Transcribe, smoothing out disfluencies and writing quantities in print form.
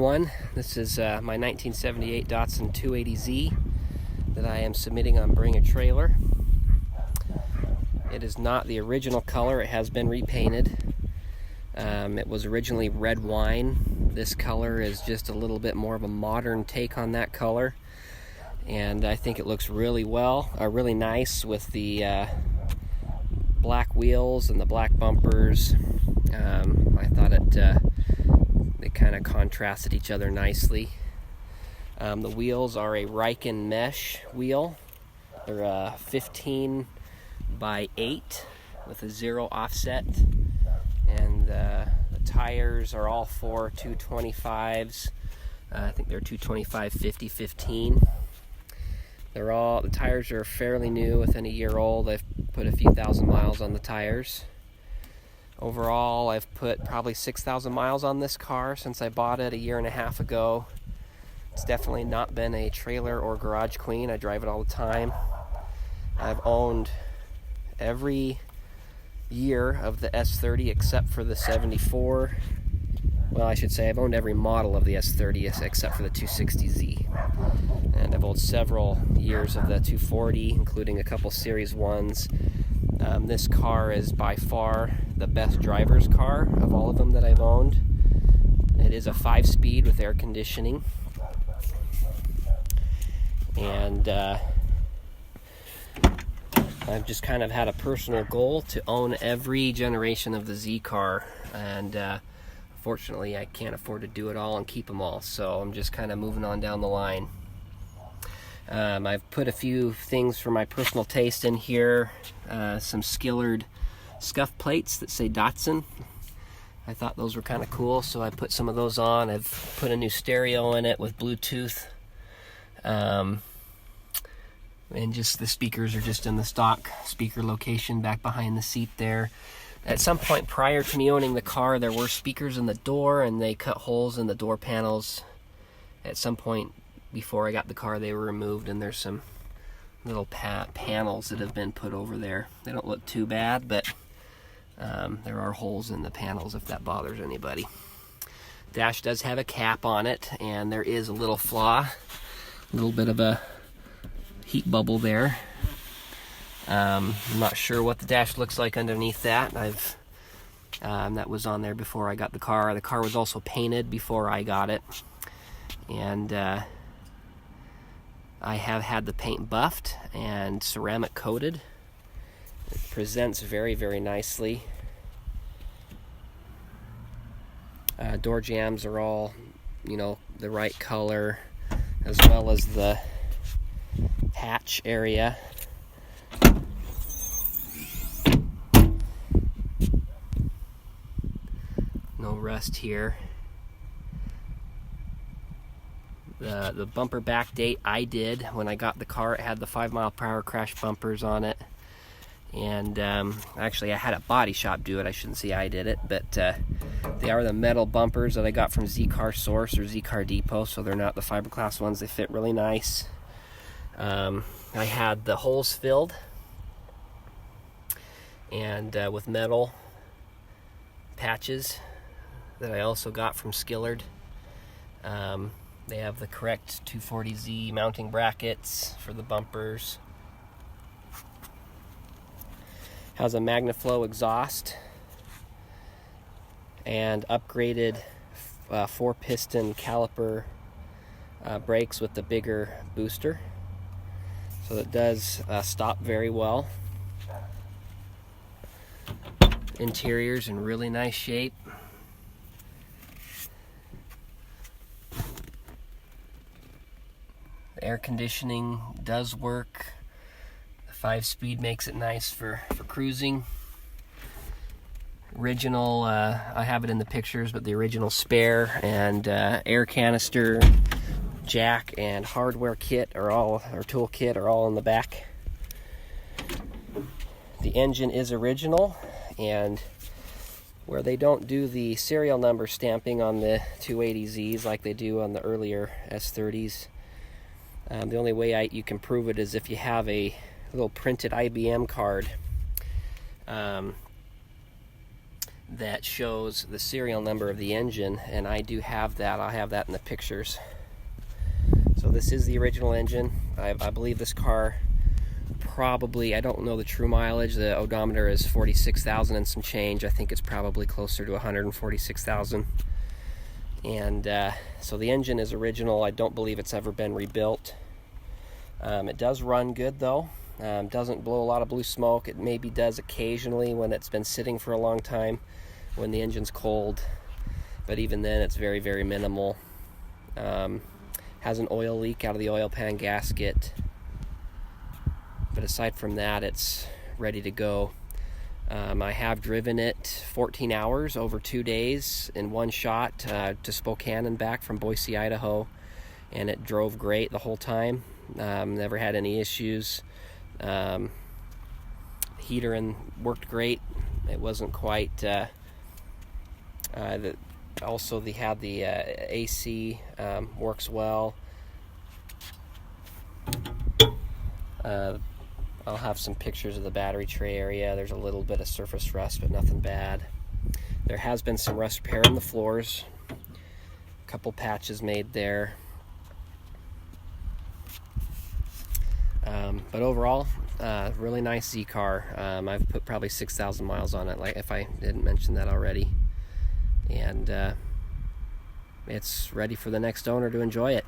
This is my 1978 Datsun 280Z that I am submitting on Bring a Trailer. It is not the original color. It has been repainted. It was originally red wine. This color is just a little bit more of a modern take on that color, and I think it looks really nice with the black wheels and the black bumpers. I thought they kind of contrasted each other nicely. The wheels are a Riken mesh wheel. They're 15 by 8 with a 0 offset, and the tires are all 4 225s. I think they're 225 50/15. The tires are fairly new, within a year old. I've put a few thousand miles on the tires. Overall, I've put probably 6,000 miles on this car since I bought it a year and a half ago. It's definitely not been a trailer or garage queen. I drive it all the time. I've owned every year of the S30 except for the 74. Well, I should say I've owned every model of the S30 except for the 260Z. And I've owned several years of the 240, including a couple Series 1s. This car is by far the best driver's car of all of them that I've owned. It is a 5-speed with air conditioning. And I've just kind of had a personal goal to own every generation of the Z car, and unfortunately I can't afford to do it all and keep them all, so I'm just kind of moving on down the line. I've put a few things for my personal taste in here, some skillered scuff plates that say Datsun. I thought those were kind of cool, so I put some of those on. I've put a new stereo in it with Bluetooth, and just the speakers are just in the stock speaker location back behind the seat there. At some point prior to me owning the car, there were speakers in the door, and they cut holes in the door panels. At some point before I got the car, they were removed, and there's some little panels that have been put over there. They don't look too bad, but there are holes in the panels if that bothers anybody. Dash does have a cap on it, and there is a little flaw, a little bit of a heat bubble there. I'm not sure what the dash looks like underneath that. That was on there before I got the car. The car was also painted before I got it, and I have had the paint buffed and ceramic coated. It presents very, very nicely. Door jambs are all, the right color, as well as the hatch area. No rust here. The bumper backdate I did when I got the car. It had the 5-mile-per-hour crash bumpers on it, and actually I had a body shop do it. I shouldn't say I did it, but they are the metal bumpers that I got from Z Car Source or Z Car Depot, so they're not the fiberglass ones. They fit really nice. I had the holes filled and with metal patches that I also got from Skillard. They have the correct 240Z mounting brackets for the bumpers. Has a MagnaFlow exhaust and upgraded 4-piston caliper brakes with the bigger booster, so it does stop very well. Interior's in really nice shape. The air conditioning does work. The 5-speed makes it nice for cruising. Original, I have it in the pictures, but the original spare and air canister, jack, and hardware kit or tool kit are all in the back. The engine is original, and where they don't do the serial number stamping on the 280Zs like they do on the earlier S30s, the only way you can prove it is if you have a little printed IBM card that shows the serial number of the engine, and I do have that. I'll have that in the pictures. So this is the original engine. I believe this car probably, I don't know the true mileage, the odometer is 46,000 and some change. I think it's probably closer to 146,000. And so the engine is original. I don't believe it's ever been rebuilt. It does run good though. Doesn't blow a lot of blue smoke. It maybe does occasionally when it's been sitting for a long time, when the engine's cold, but even then it's very, very minimal. Has an oil leak out of the oil pan gasket, but aside from that, it's ready to go. I have driven it 14 hours over 2 days in one shot to Spokane and back from Boise, Idaho, and it drove great the whole time. Never had any issues. Heater worked great. It wasn't quite also they had the AC works well. I'll have some pictures of the battery tray area. There's a little bit of surface rust, but nothing bad. There has been some rust repair in the floors. A couple patches made there. But overall, really nice Z car. I've put probably 6,000 miles on it, like if I didn't mention that already. And it's ready for the next owner to enjoy it.